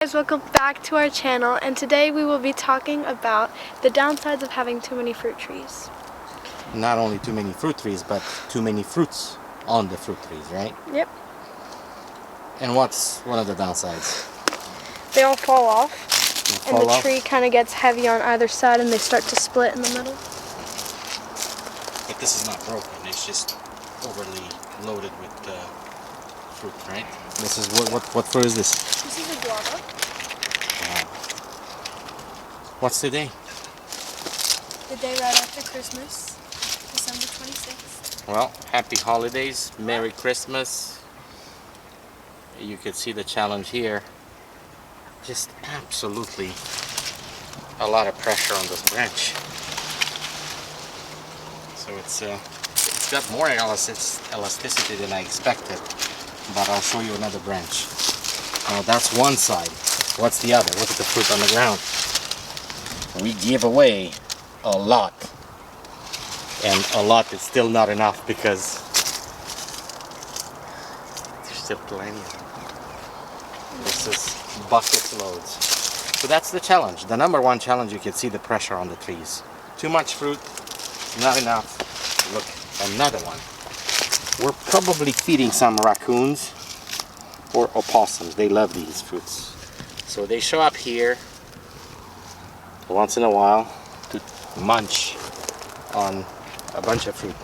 Guys, welcome back to our channel, and today we will be talking about the downsides of having too many fruit trees. Not only too many fruit trees, but too many fruits on the fruit trees, right? Yep. And what's one of the downsides? They all fall off, and the off. tree kind of gets heavy on either side and they start to split in the middle. But this is not broken, it's just overly loaded with fruit, right? This is what fruit is this? This is a guava. Wow. What's today? The day right after Christmas, December 26th. Well, happy holidays, Merry Christmas. You can see the challenge here. Just absolutely a lot of pressure on this branch. So it's got more elasticity than I expected. But I'll show you another branch. Now that's one side. What's the other? Look at the fruit on the ground. We give away a lot. And a lot is still not enough because there's still plenty of them. This is bucket loads. So that's the challenge. The number one challenge, you can see the pressure on the trees. Too much fruit, not enough. Look, another one. We're probably feeding some raccoons or opossums. They love these fruits. So they show up here once in a while to munch on a bunch of fruit.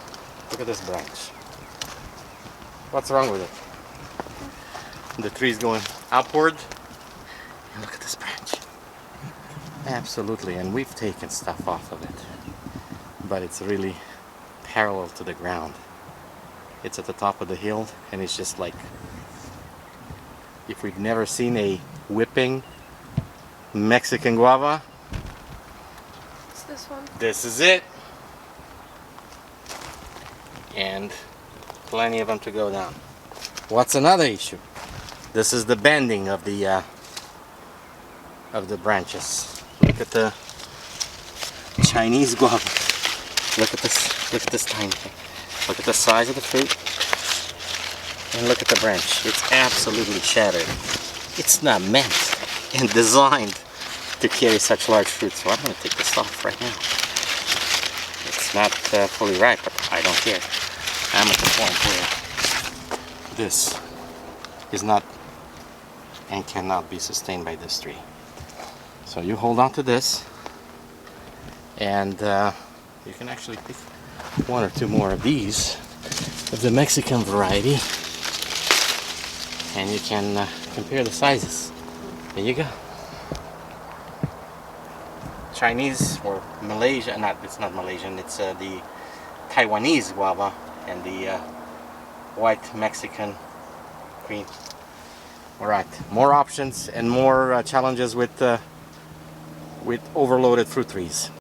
Look at this branch. What's wrong with it? The tree's going upward. And look at this branch. Absolutely, and we've taken stuff off of it. But it's really parallel to the ground. It's at the top of the hill, and it's just like, if we've never seen a whipping Mexican guava, It's this one. this is it. And plenty of them to go down. What's another issue? This is the bending of the branches. Look at the Chinese guava. Look at this. Look at this tiny thing. Look at the size of the fruit, and look at the branch. It's absolutely shattered. It's not meant and designed to carry such large fruit, so I'm going to take this off right now. It's not fully ripe, but I don't care. I'm at the point where this is not and cannot be sustained by this tree. So you hold on to this, and you can actually pick one or two more of these of the Mexican variety, and you can compare the sizes. There you go. Chinese or Malaysia, it's not Malaysian, it's the Taiwanese guava and the white Mexican green. Alright, more options and more challenges with overloaded fruit trees.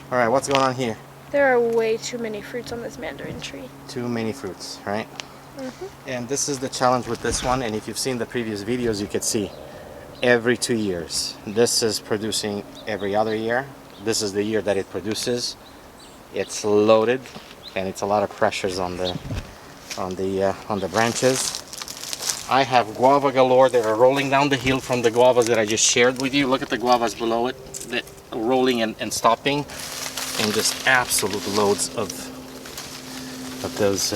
Alright, what's going on here? There are way too many fruits on this mandarin tree. Too many fruits, right? Mm-hmm. And this is the challenge with this one, and if you've seen the previous videos, you could see every 2 years. This is producing every other year. This is the year that it produces. It's loaded, and it's a lot of pressures on the branches. I have guava galore that are rolling down the hill from the guavas that I just shared with you. Look at the guavas below it, that rolling and stopping. And just absolute loads of those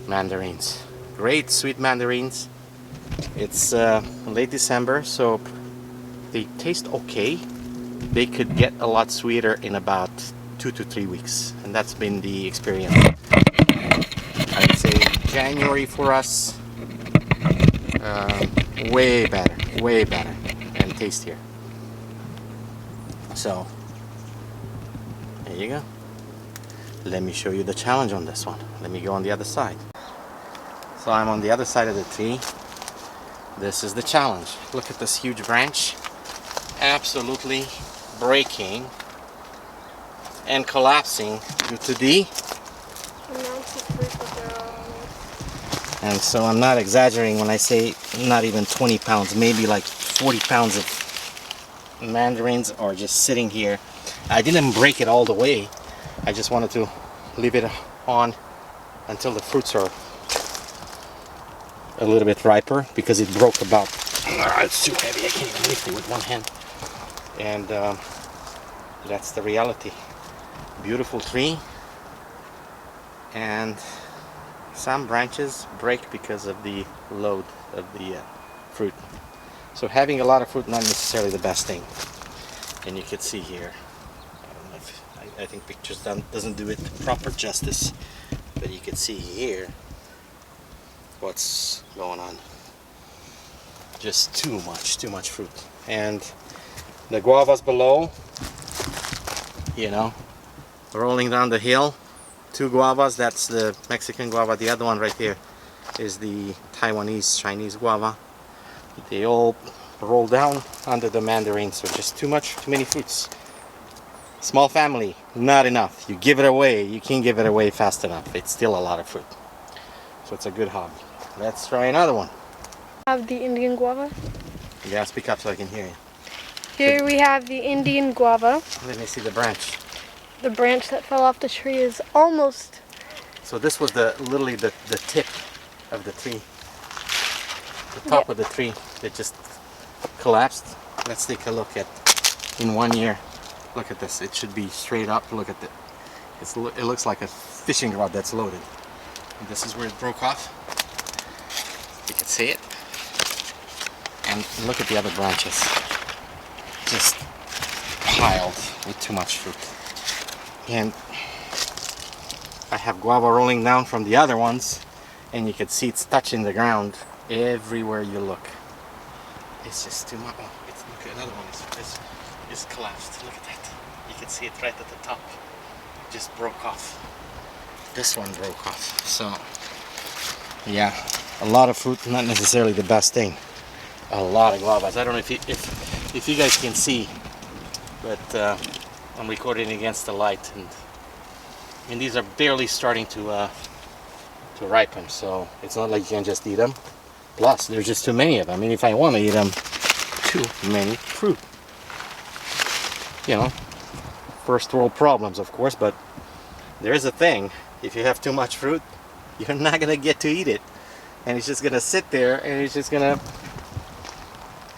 mandarins. Great sweet mandarins. It's late December, so they taste okay. They could get a lot sweeter in about 2 to 3 weeks, and that's been the experience. I'd say January for us, way better and tastier. So, there you go. Let me show you the challenge on this one. Let me go on the other side. So I'm on the other side of the tree. This is the challenge. Look at this huge branch. Absolutely breaking and collapsing due to the... And so I'm not exaggerating when I say not even 20 pounds, maybe like 40 pounds of mandarins are just sitting here. I didn't break it all the way. I just wanted to leave it on until the fruits are a little bit riper because it broke about. It's too heavy. I can't even lift it with one hand. And that's the reality. Beautiful tree, and some branches break because of the load of the fruit. So having a lot of fruit not necessarily the best thing. And you can see here, I don't know if I think pictures doesn't do it proper justice, but you can see here what's going on. Just too much fruit. And the guavas below, you know, rolling down the hill, 2 guavas. That's the Mexican guava. The other one right here is the Taiwanese Chinese guava. They all roll down under the Mandarin. So just too many fruits. Small family, not enough. You give it away, you can't give it away fast enough. It's still a lot of fruit. So it's a good hobby. Let's try another one. Have the Indian guava. Yeah, speak up so I can hear you. Here we have the Indian guava. Let me see the branch. The branch that fell off the tree is almost. So this was literally the tip of the tree. The top of the tree that just collapsed. Let's take a look at in 1 year. Look at this. It should be straight up. Look at it. It looks like a fishing rod that's loaded. And this is where it broke off. You can see it. And look at the other branches. Just piled with too much fruit. And I have guava rolling down from the other ones, and you can see it's touching the ground everywhere you look. It's just too much. Oh, look, another one is collapsed. Look at that. You can see it right at the top. It just broke off. This one broke off. So yeah, a lot of fruit, not necessarily the best thing. A lot of guavas. I don't know if you guys can see, but I'm recording against the light, and these are barely starting to ripen. So it's not like you can just eat them. Plus, there's just too many of them. I mean, if I want to eat them, too many fruit. You know, first world problems, of course, but there is a thing. If you have too much fruit, you're not gonna get to eat it, and it's just gonna sit there, and it's just gonna,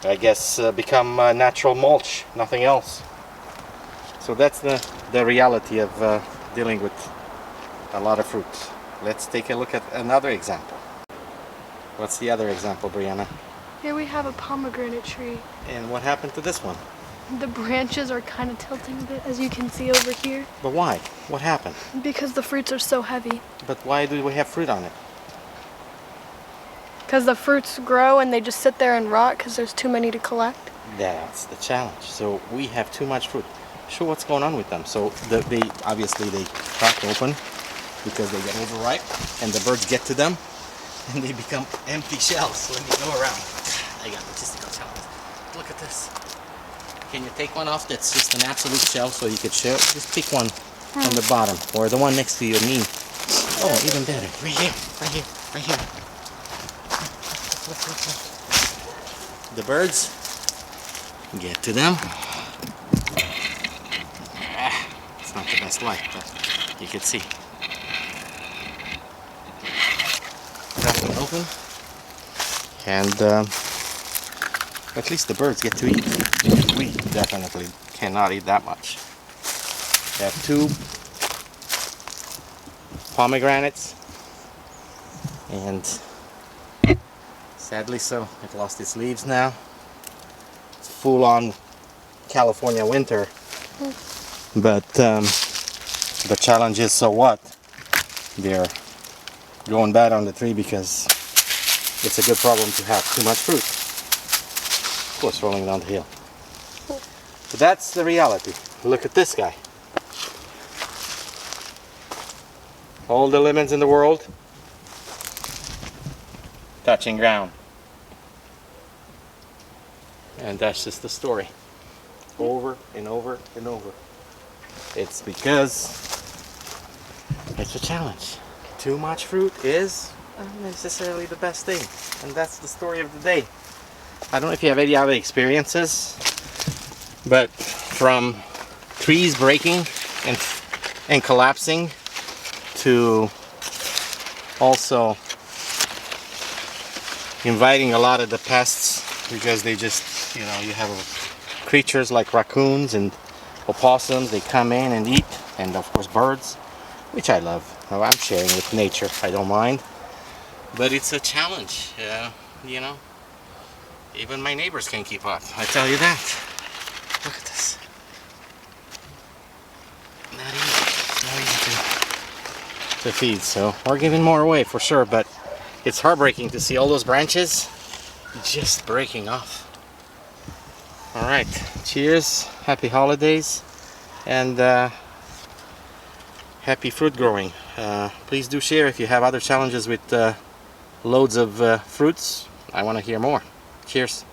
I guess, become natural mulch, nothing else. So that's the reality of dealing with a lot of fruit. Let's take a look at another example. What's the other example, Brianna? Here we have a pomegranate tree. And what happened to this one? The branches are kind of tilting a bit, as you can see over here. But why? What happened? Because the fruits are so heavy. But why do we have fruit on it? Because the fruits grow and they just sit there and rot because there's too many to collect. That's the challenge. So we have too much fruit. Show what's going on with them. So they obviously crack open because they get overripe, and the birds get to them, and they become empty shells. Let me go around. I got logistical challenge. Look at this. Can you take one off that's just an absolute shell so you could share? Just pick one from the bottom, or the one next to your knee. Oh, even better. Right here, right here, right here. Look. The birds get to them. It's not the best light, but you can see. Crack them open, and at least the birds get to eat. We definitely cannot eat that much. We have 2 pomegranates, and sadly so, it lost its leaves now. It's full-on California winter. But the challenge is, so what? They're going bad on the tree because it's a good problem to have too much fruit. Of course, rolling down the hill. So that's the reality. Look at this guy. All the lemons in the world touching ground. And that's just the story. Over and over and over. It's because it's a challenge. Too much fruit is not necessarily the best thing. And that's the story of the day. I don't know if you have any other experiences, but from trees breaking and collapsing to also inviting a lot of the pests, because they just, you know, you have creatures like raccoons and opossums, they come in and eat, and of course birds, which I love. Well, I'm sharing with nature, I don't mind. But it's a challenge, you know. Even my neighbors can't keep up, I tell you that. Look at this. Not easy to feed, so we're giving more away for sure, but it's heartbreaking to see all those branches just breaking off. Alright, cheers, happy holidays, and happy fruit growing. Please do share if you have other challenges with loads of fruits. I want to hear more. Cheers.